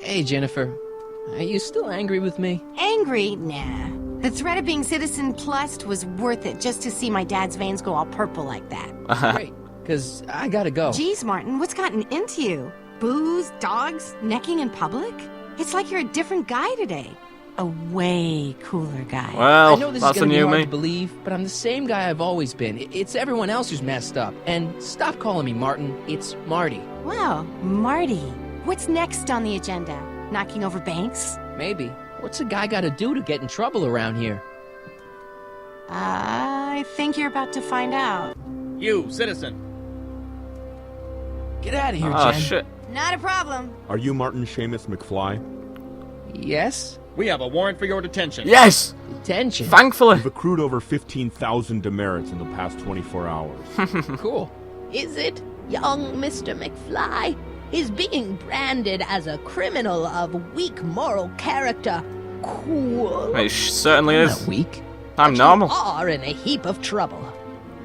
Hey, Jennifer. Are you still angry with me? Angry? Nah. The threat of being Citizen Plus was worth it just to see my dad's veins go all purple like that. Great, because I gotta go. Geez, Martin, what's gotten into you? Booze, dogs, necking in public? It's like you're a different guy today. A way cooler guy. I know Well, this is that's a gonna be new hard me. to believe, but I'm the same guy I've always been. It's everyone else who's messed up. And stop calling me Martin. It's Marty. Wow, Marty. What's next on the agenda? Knocking over banks? Maybe. What's a guy gotta do to get in trouble around here? I think you're about to find out. You, citizen. Get out of here, Oh, Jen. shit. Not a problem. Are you Martin Seamus McFly? Yes? We have a warrant for your detention. Yes! Detention. Thankfully. You've accrued over 15,000 demerits in the past 24 hours. Cool. Is it, young Mr. McFly? Is being branded as a criminal of weak moral character cool? It certainly I'm is. not weak. I'm You normal. are in a heap of trouble.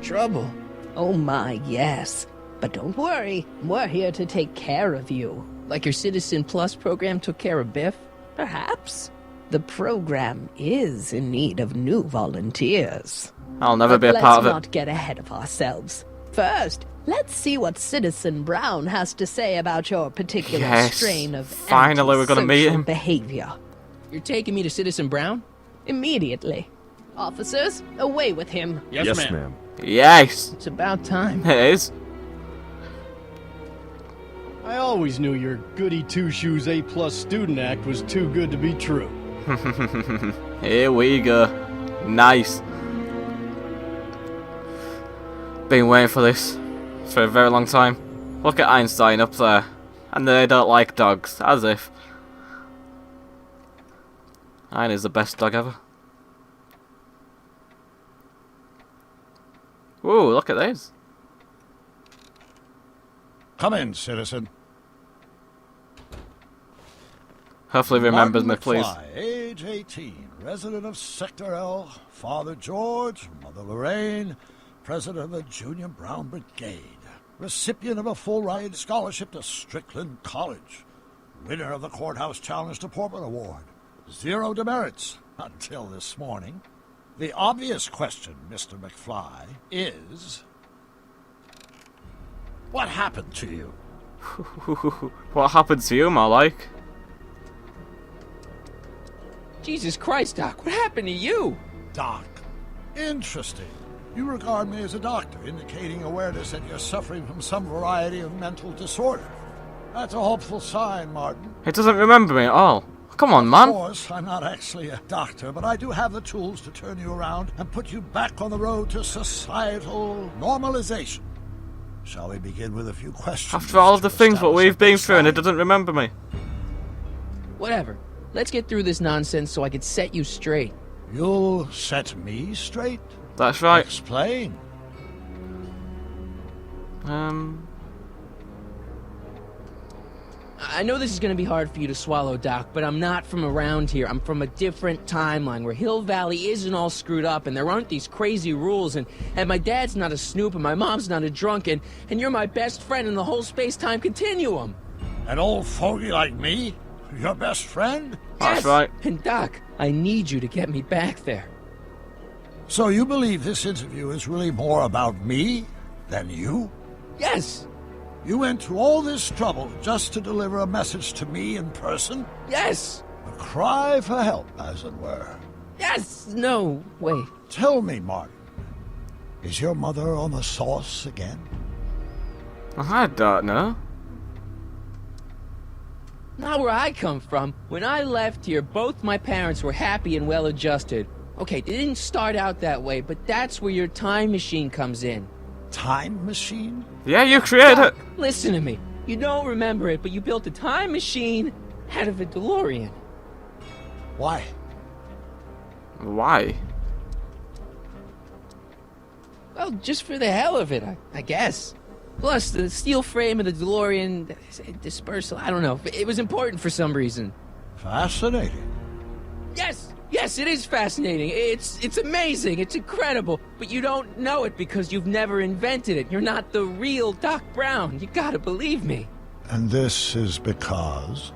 Trouble. Oh my, yes. But don't worry, we're here to take care of you. Like your Citizen Plus program took care of Biff? Perhaps. The program is in need of new volunteers. I'll never be But a part of let's it. not get ahead of ourselves. First, let's see what Citizen Brown has to say about your particular Yes, strain of finally we're gonna meet antisocial him. behavior. You're taking me to Citizen Brown? Immediately. Officers, away with him. Yes, ma'am. Yes, It's about time. it is. I always knew your goody two-shoes A-plus student act was too good to be true. Here we go. Nice. Been waiting for this for a very long time. Look at Einstein up there. And they don't like dogs, as if. Einstein's the best dog ever. Ooh, look at this. Come in, citizen. Hopefully remembers me, Martin please. McFly, age 18, resident of Sector L, father George, mother Lorraine, president of the Junior Brown Brigade, recipient of a full-ride scholarship to Strickland College, winner of the Courthouse Challenge to Portman Award, 0 demerits until this morning. The obvious question, Mr. McFly, is... what happened to you? What happened to you, my like? Jesus Christ, Doc, what happened to you? Doc. Interesting. You regard me as a doctor, indicating awareness that you're suffering from some variety of mental disorder. That's a hopeful sign, Martin. He doesn't remember me at all. Come on, man. Of course, I'm not actually a doctor, but I do have the tools to turn you around and put you back on the road to societal normalization. Shall we begin with a few questions? After all of the to things that establish we've a been through and he baseline? doesn't remember me. Whatever. Let's get through this nonsense so I can set you straight. You'll set me straight? That's right. Explain. I know this is gonna be hard for you to swallow, Doc, but I'm not from around here. I'm from a different timeline where Hill Valley isn't all screwed up and there aren't these crazy rules and my dad's not a snoop and my mom's not a drunk and you're my best friend in the whole space-time continuum. An old fogey like me? Your best friend? That's Yes! right. And Doc, I need you to get me back there. So you believe this interview is really more about me than you? Yes! You went to all this trouble just to deliver a message to me in person? Yes! A cry for help, as it were. Yes! No, wait. Tell me, Martin, is your mother on the sauce again? I don't know. Not where I come from. When I left here, both my parents were happy and well-adjusted. Okay, it didn't start out that way, but that's where your time machine comes in. Time machine? Yeah, you created it. Doc, listen to me. You don't remember it, but you built a time machine out of a DeLorean. Why? Why? Well, just for the hell of it, I guess. Plus, the steel frame of the DeLorean, dispersal, I don't know. It was important for some reason. Fascinating. Yes, it is fascinating. It's amazing. It's incredible. But you don't know it because you've never invented it. You're not the real Doc Brown. You gotta believe me. And this is because?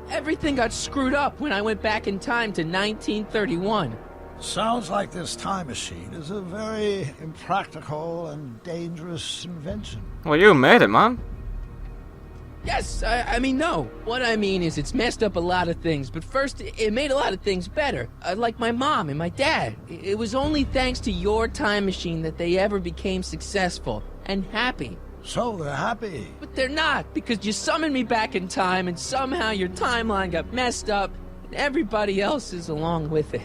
Everything got screwed up when I went back in time to 1931. Sounds like this time machine is a very impractical and dangerous invention. Well, you made it, man. Yes, I mean, no. What I mean is it's messed up a lot of things, but first, it made a lot of things better. Like my mom and my dad. It was only thanks to your time machine that they ever became successful and happy. So they're happy. But they're not, because you summoned me back in time, and somehow your timeline got messed up, and everybody else is along with it.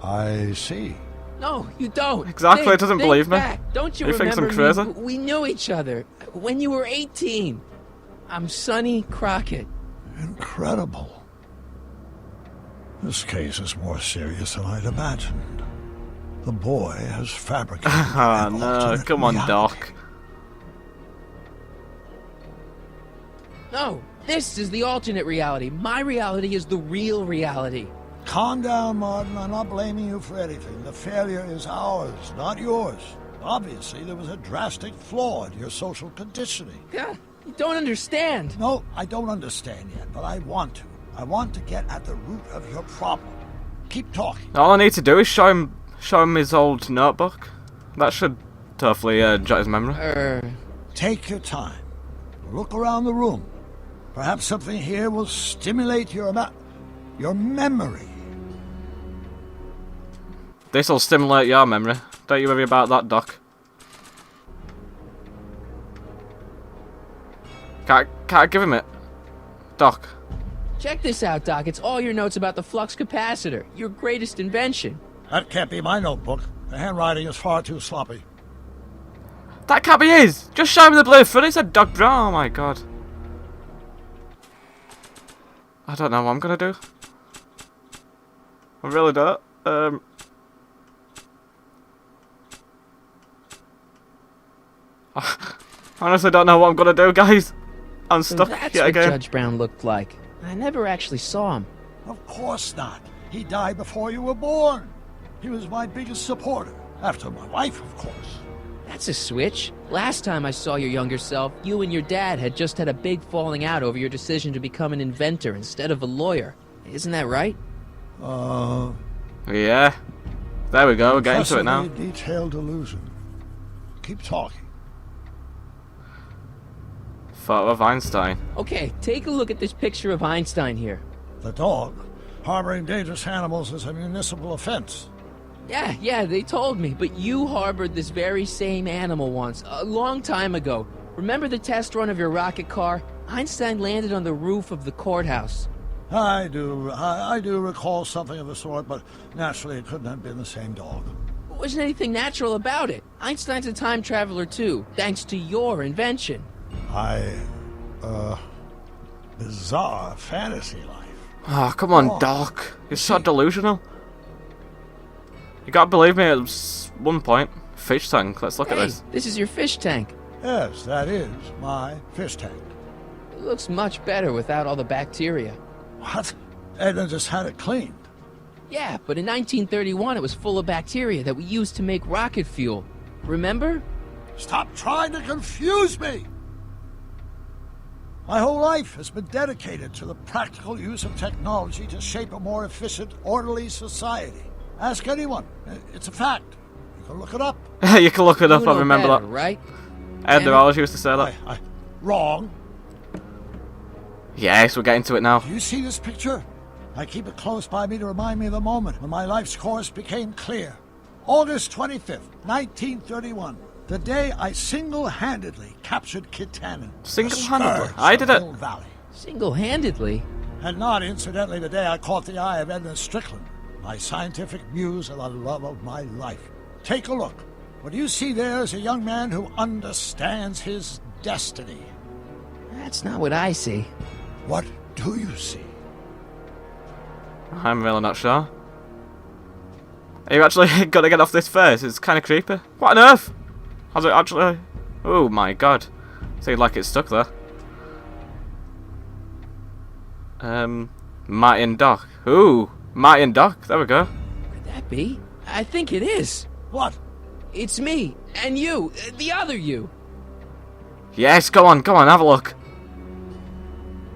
I see. No, you don't. Exactly, it doesn't believe me. Back. Don't you He thinks I'm remember crazy. we knew each other when you were 18. I'm Sonny Crockett. Incredible. This case is more serious than I'd imagined. The boy has fabricated Ah, an no, alternate come on, reality. Doc. No, this is the alternate reality. My reality is the real reality. Calm down, Martin. I'm not blaming you for anything. The failure is ours, not yours. Obviously, there was a drastic flaw in your social conditioning. God, you don't understand. No, I don't understand yet, but I want to. I want to get at the root of your problem. Keep talking. All I need to do is show him his old notebook. That should totally jot his memory. Take your time. Look around the room. Perhaps something here will stimulate your memory. This'll stimulate your memory. Don't you worry about that, Doc. Can't I give him it? Doc. Check this out, Doc. It's all your notes about the flux capacitor, your greatest invention. That can't be my notebook. The handwriting is far too sloppy. That can't be his! Just show him the blue front, it said Doc Brown. Oh my god. I don't know what I'm gonna do. I really don't. I honestly don't know what I'm gonna do, guys. I'm stuck That's yet what again. Judge Brown looked like. I never actually saw him. Of course not. He died before you were born. He was my biggest supporter. After my wife, of course. That's a switch. Last time I saw your younger self, you and your dad had just had a big falling out over your decision to become an inventor instead of a lawyer. Isn't that right? Yeah. There we go, we're getting to it now. Impressively detailed illusion. Keep talking. Photo of Einstein. Okay, take a look at this picture of Einstein here. The dog. Harboring dangerous animals is a municipal offense. Yeah, they told me, but you harbored this very same animal once, a long time ago. Remember the test run of your rocket car? Einstein landed on the roof of the courthouse. I do recall something of the sort, but naturally it couldn't have been the same dog. There wasn't anything natural about it. Einstein's a time traveler too, thanks to your invention. Bizarre fantasy life. Oh, come on, Doc. You're so delusional. You gotta believe me at one point. Fish tank, let's look at Hey, this. this is your fish tank. Yes, that is my fish tank. It looks much better without all the bacteria. What? Edna just had it cleaned. Yeah, but in 1931 it was full of bacteria that we used to make rocket fuel. Remember? Stop trying to confuse me! My whole life has been dedicated to the practical use of technology to shape a more efficient, orderly society. Ask anyone. It's a fact. You can look it up. You can look it up, You I know remember better, that. right? Ed Damn it. always used to say that. Wrong. Yes, we're getting to it now. Do you see this picture? I keep it close by me to remind me of the moment when my life's course became clear. August 25th, 1931. The day I single-handedly captured Kit Tannen. Single-handedly? the I did skirts it. of Hill Valley. Single-handedly? And not incidentally the day I caught the eye of Edna Strickland, my scientific muse and the love of my life. Take a look. What you see there is a young man who understands his destiny. That's not what I see. What do you see? I'm really not sure. Are you actually gonna get off this face? It's kind of creepy. What on earth? Has it actually... Oh my god. Seems like it's stuck there. Marty and Doc. Ooh, Marty and Doc. There we go. Could that be? I think it is. What? It's me, and you, the other you. Yes, go on, have a look.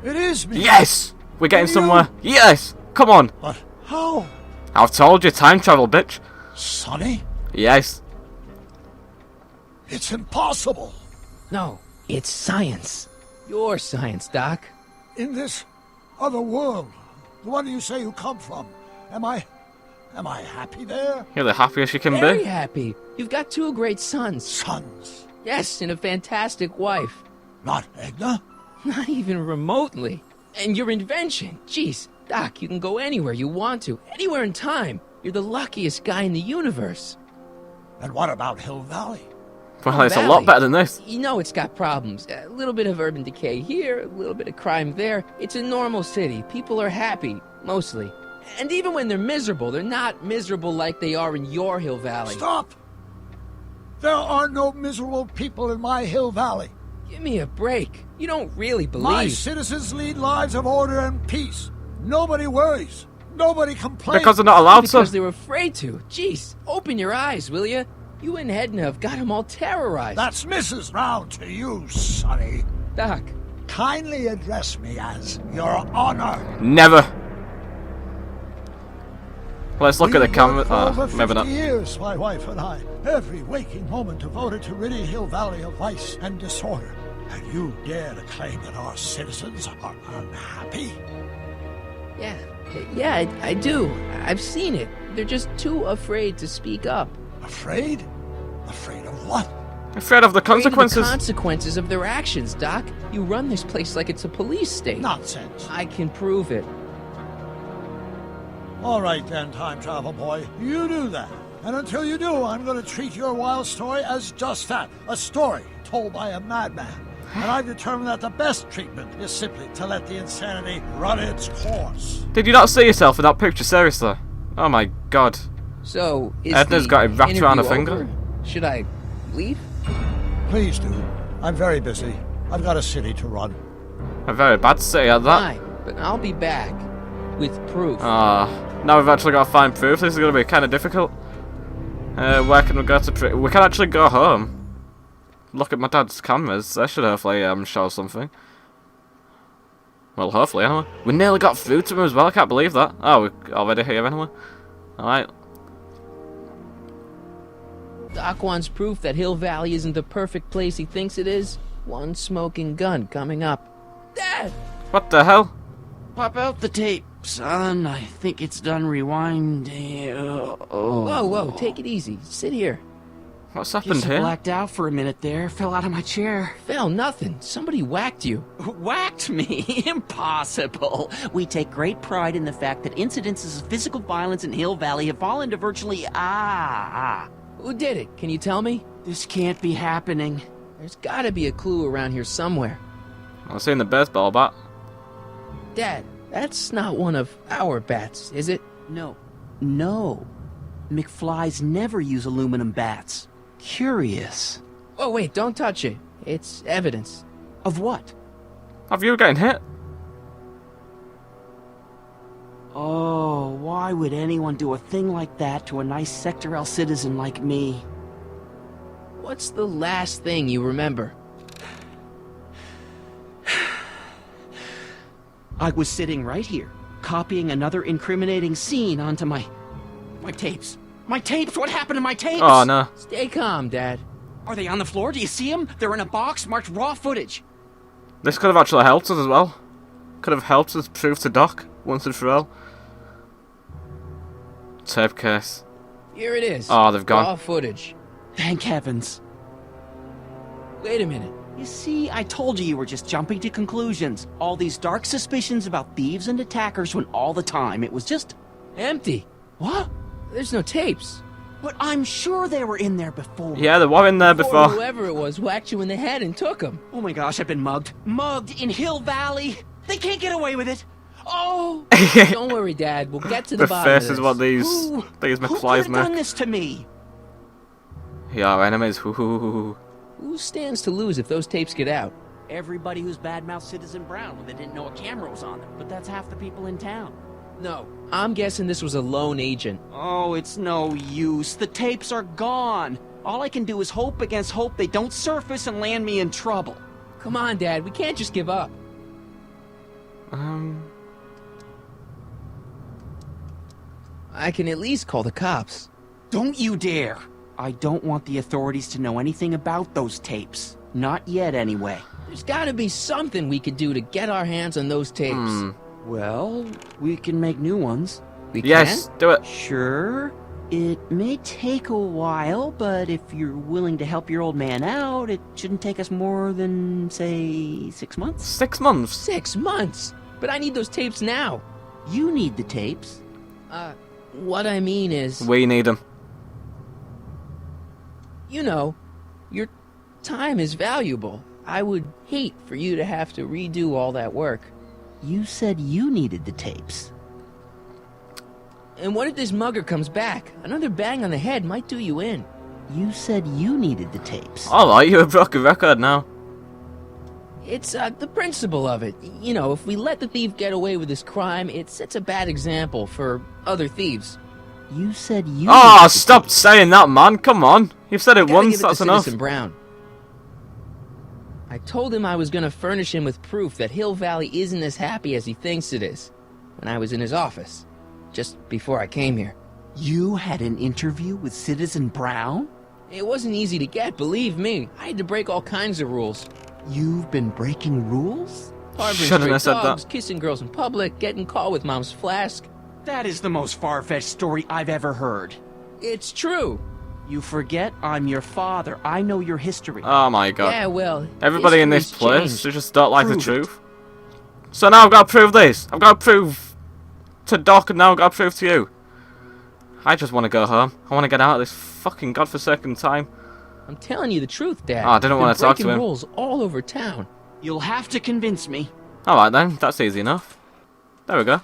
It is me. Yes! We're getting somewhere. Yes! Come on! But how? I've told you, time travel, bitch. Sonny? Yes. It's impossible. No, it's science. Your science, Doc. In this other world, the one you say you come from, am I happy there? You're the happiest you can Very be. happy. You've got 2 great sons. Sons? Yes, and a fantastic wife. Not Edna? Not even remotely. And your invention. Jeez, Doc, you can go anywhere you want to. Anywhere in time. You're the luckiest guy in the universe. And what about Hill Valley? Well, it's a lot better than this. You know it's got problems. A little bit of urban decay here, a little bit of crime there. It's a normal city. People are happy, mostly. And even when they're miserable, they're not miserable like they are in your Hill Valley. Stop! There are no miserable people in my Hill Valley. Give me a break. You don't really believe... My citizens lead lives of order and peace. Nobody worries. Nobody complains. Because they're not allowed to. Because they were afraid to. Jeez, open your eyes, will you? You and Edna have got them all terrorized. That's Mrs. Brown to you, Sonny. Doc. Kindly address me as Your Honor. Never. Let's look at the camera. For over Maybe 50 not. years, my wife and I, every waking moment devoted to ridding Hill Valley of vice and disorder. And you dare to claim that our citizens are unhappy? Yeah, I do. I've seen it. They're just too afraid to speak up. Afraid? Afraid of what? Afraid of the consequences. Afraid of the consequences of their actions, Doc. You run this place like it's a police state. Nonsense. I can prove it. All right then, time travel boy. You do that. And until you do, I'm going to treat your wild story as just that. A story told by a madman. And I've determined that the best treatment is simply to let the insanity run its course. Did you not see yourself in that picture, seriously? Oh my god. So, is Edna's got it wrapped around her finger. over? Should I leave? Please do. I'm very busy. I've got a city to run. A very bad city at that. Fine, but I'll be back. With proof. Now we've actually got to find proof. This is going to be kind of difficult. Where can we go to... We can actually go home. Look at my dad's cameras. They should hopefully show something. Well, hopefully, anyway. We nearly got through to him as well. I can't believe that. Oh, we're already here anyway. Alright. Doc wants proof that Hill Valley isn't the perfect place he thinks it is. One smoking gun coming up. Dad! What the hell? Pop out the tape, son. I think it's done rewinding. Whoa, take it easy. Sit here. What's happened Guess I here? blacked out for a minute there. Fell out of my chair. Fell nothing. Somebody whacked you. Whacked me? Impossible. We take great pride in the fact that incidences of physical violence in Hill Valley have fallen to virtually... Who did it? Can you tell me? This can't be happening. There's gotta be a clue around here somewhere. I've seen the baseball bat. Dad, that's not one of our bats, is it? No. McFlys never use aluminum bats. Curious. Oh, wait, don't touch it. It's evidence. Of what? Have you getting hit? Oh, why would anyone do a thing like that to a nice Sector L citizen like me? What's the last thing you remember? I was sitting right here, copying another incriminating scene onto my tapes. My tapes! What happened to my tapes? Oh, no. Stay calm, Dad. Are they on the floor? Do you see them? They're in a box marked raw footage. This could have actually helped us as well. Could have helped us prove to Doc once and for all. Tape case. Here it is. Oh, they've gone. Raw footage. Thank heavens. Wait a minute. You see, I told you were just jumping to conclusions. All these dark suspicions about thieves and attackers when all the time it was just... Empty. What? There's no tapes. But I'm sure they were in there before. Yeah, they were in there Or before. whoever it was whacked you in the head and took them. Oh my gosh, I've been mugged. Mugged in Hill Valley. They can't get away with it. Oh! Don't worry, Dad. We'll get to the The bottom of face this. is what these Who could McFlys have done make. this to me? Yeah, our enemies. Hoo. Who stands to lose if those tapes get out? Everybody who's badmouthed Citizen Brown when they didn't know a camera was on them. But that's half the people in town. No. I'm guessing this was a lone agent. Oh, it's no use. The tapes are gone. All I can do is hope against hope they don't surface and land me in trouble. Come on, Dad. We can't just give up. I can at least call the cops. Don't you dare! I don't want the authorities to know anything about those tapes. Not yet, anyway. There's gotta be something we could do to get our hands on those tapes. Well, we can make new ones. We Yes, do it. Sure. It may take a while, but if you're willing to help your old man out, it shouldn't take us more than, say, 6 months. 6 months. 6 months? But I need those tapes now. You need the tapes. What I mean is... We need them. You know, your time is valuable. I would hate for you to have to redo all that work. You said you needed the tapes. And what if this mugger comes back? Another bang on the head might do you in. You said you needed the tapes. Alright, you're a broken record now. It's, the principle of it. You know, if we let the thief get away with this crime, it sets a bad example for other thieves. You said you... Oh, stop saying that, man. Come on. You've said it Gotta once, give it that's to enough. Citizen Brown. I told him I was gonna furnish him with proof that Hill Valley isn't as happy as he thinks it is. When I was in his office. Just before I came here. You had an interview with Citizen Brown? It wasn't easy to get, believe me. I had to break all kinds of rules. You've been breaking rules? Harboring Shouldn't stray have said dogs, that. kissing girls in public, getting caught with mom's flask. That is the most far-fetched story I've ever heard. It's true. You forget I'm your father. I know your history. Oh my god. Yeah, well, Everybody in this history's place changed. who just don't like the Prove it. truth. So now I've got to prove this. I've got to prove to Doc, and now I've got to prove to you. I just want to go home. I want to get out of this fucking godforsaken time. I'm telling you the truth, Dad. Oh, I didn't Been want to talk to breaking him. rules all over town. You'll have to convince me. Alright then, that's easy enough. There we go.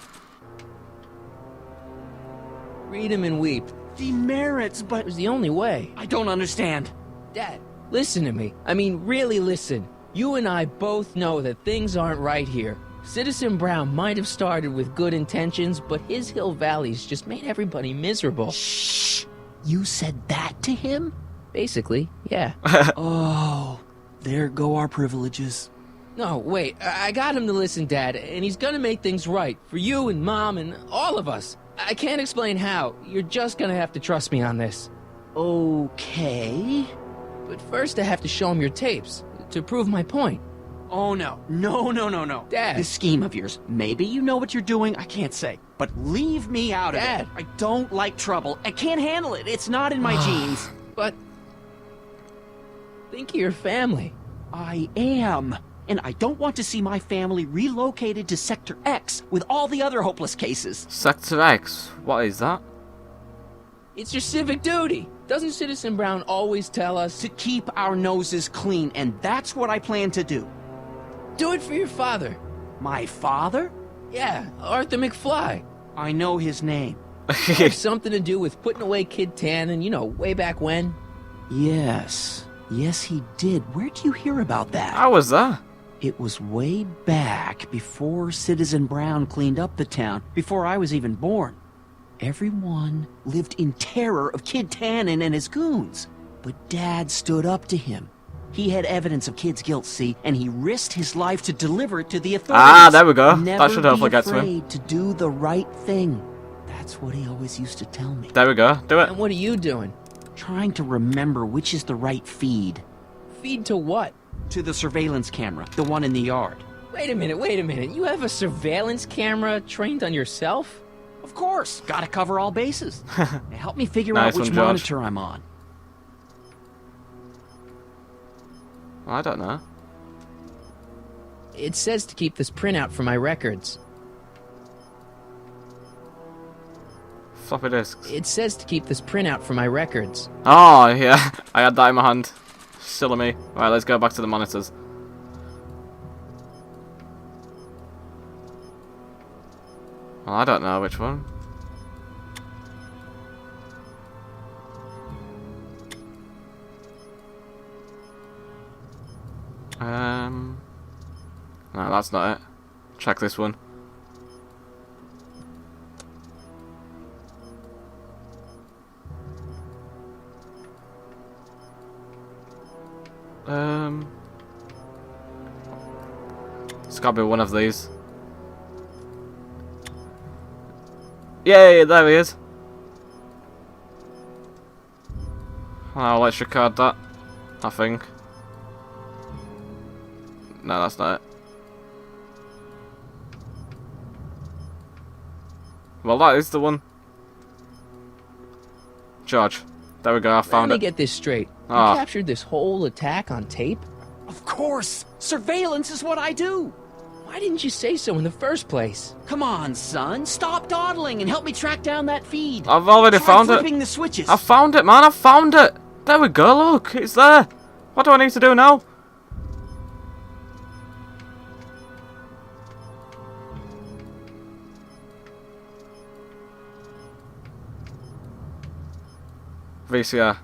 Read him and weep. Demerits, It but was the only way. I don't understand. Dad, listen to me. I mean, really listen. You and I both know that things aren't right here. Citizen Brown might have started with good intentions, but his Hill Valley's just made everybody miserable. Shh! You said that to him? Basically, yeah. Oh, there go our privileges. No, wait, I got him to listen, Dad, and he's gonna make things right for you and Mom and all of us. I can't explain how. You're just gonna have to trust me on this. Okay. But first I have to show him your tapes, to prove my point. Oh, no. No. Dad. This scheme of yours, maybe you know what you're doing, I can't say. But leave me out of Dad. it. I don't like trouble. I can't handle it. It's not in my genes. But... think of your family. I am. And I don't want to see my family relocated to Sector X with all the other hopeless cases. Sector X, what is that? It's your civic duty. Doesn't Citizen Brown always tell us To keep our noses clean, and that's what I plan to do. do it for your father? My father? Yeah, Arthur McFly. I know his name. Have something to do with putting away Kid Tannen, you know, way back when. Yes. Yes, he did. Where'd you hear about that? How was that? It was way back before Citizen Brown cleaned up the town, before I was even born. Everyone lived in terror of Kid Tannen and his goons. But Dad stood up to him. He had evidence of Kid's guilt, see, and he risked his life to deliver it to the authorities. Ah, there we go. Never That should hopefully be get to him. afraid to do the right thing. That's what he always used to tell me. There we go. Do it. And what are you doing? Trying to remember which is the right feed. Feed to what? To the surveillance camera, the one in the yard. Wait a minute. You have a surveillance camera trained on yourself? Of course, gotta cover all bases. Now help me figure Nice out which one, Josh. monitor I'm on. I don't know. It says to keep this printout for my records. Floppy disks. It says to keep this printout for my records. Oh, yeah. I had that in my hand. Silly me. Right, let's go back to the monitors. Well, I don't know which one. No, that's not it. Check this one. It's gotta be one of these. Yay, there he is. Oh, let's record that. I think. No, that's not it. Well, that is the one. George. There we go, I found it. Let me get this straight. You Ah. captured this whole attack on tape? Of course! Surveillance is what I do! Why didn't you say so in the first place? Come on, son. Stop dawdling and help me track down that feed. I've already Try found it. flipping the switches. I found it, man. I found it. There we go. Look, it's there. What do I need to do now? VCR.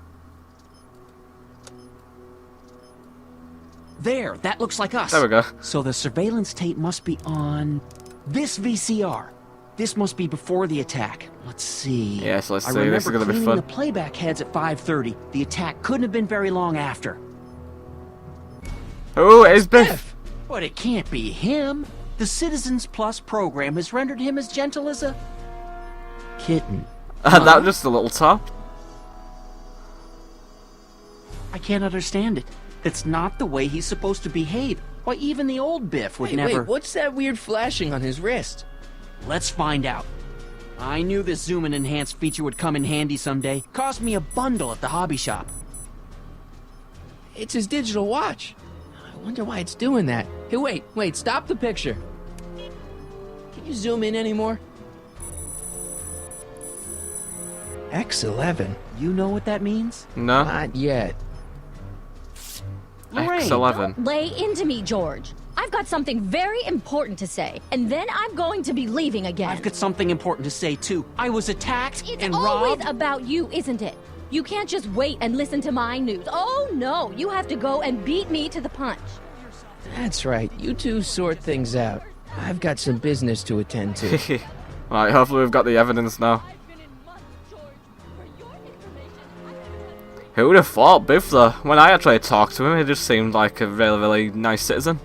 There, that looks like us. There we go. So the surveillance tape must be on this VCR. This must be before the attack. Let's see. Yes, let's I see. remember This is gonna be cleaning fun. the playback heads at 5:30. The attack couldn't have been very long after. Oh, it is Biff. But it can't be him. The Citizens Plus program has rendered him as gentle as a kitten. That was just a little top. I can't understand it. That's not the way he's supposed to behave. Why, even the old Biff would never... Wait, what's that weird flashing on his wrist? Let's find out. I knew this zoom and enhance feature would come in handy someday. Cost me a bundle at the hobby shop. It's his digital watch. I wonder why it's doing that. Hey, wait, stop the picture. Can you zoom in anymore? X11. You know what that means? No. Not yet. Lorraine, X11. Lay into me, George. I've got something very important to say, and then I'm going to be leaving again. I've got something important to say, too. I was attacked It's and always robbed. about you, isn't it? You can't just wait and listen to my news. Oh, no. You have to go and beat me to the punch. That's right. You two sort things out. I've got some business to attend to. Right, hopefully we've got the evidence now. Who would have thought Biff though? When I actually talked to him, he just seemed like a really, really nice citizen.